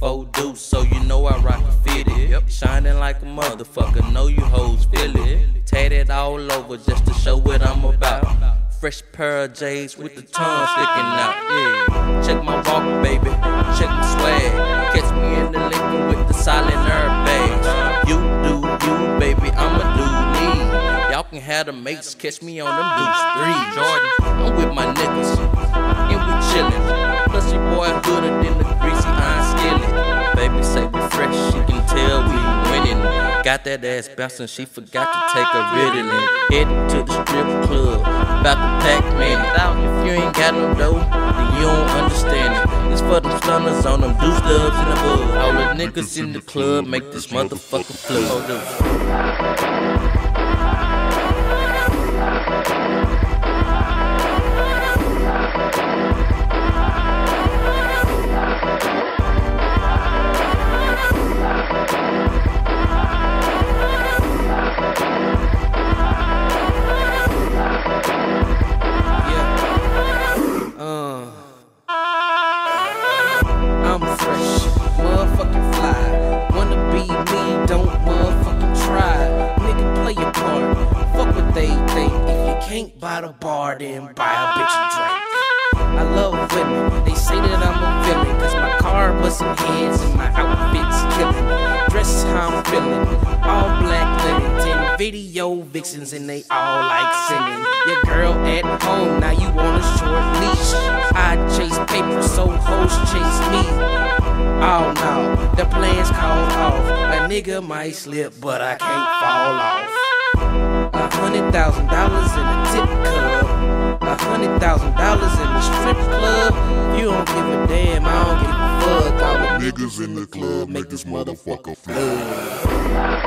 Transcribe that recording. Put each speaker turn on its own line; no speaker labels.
4 deuce, so you know I rock a fitted. Shining like a motherfucker, know you hoes feel it. Tatted all over just to show what I'm about. Fresh pair of J's with the tongue sticking out, yeah. Check my walk, baby, check my swag. Catch me in the liquor with the silent herb bags. You do you, baby, I'ma do me. Y'all can have the mates, catch me on them Deuce 3. Jordan, I'm with my niggas, and we chillin'. Plus your boy gooder than the greasy iron skillet. Baby say we fresh, she can tell we winning. Got that ass bouncing, she forgot to take a Ritalin. Headed to the strip club, about to pack man. If you ain't got no dough, then you don't understand it. It's for them stunners on them deuce dubs in the bug. All the niggas in the club make this motherfucker flood. I'm fresh, motherfucking fly. Wanna be me, don't motherfucking try. Nigga, play your part, fuck what they think. If you can't buy the bar, then buy a bitch a drink. I love women, they say that I'm a villain, cause my car bustin' heads and my outfit's killin'. Dress how I'm feelin', all black linen, 10 video vixens and they all like singing. Your girl at home, now you on a short leash. I chase paper, so hoes chase me. Oh no, the plan's called off. A nigga might slip, but I can't fall off. $100,000 in a tip club, $100,000 in the strip club. You don't give a damn, I don't give a fuck. All the niggas in the club make this motherfucker flood.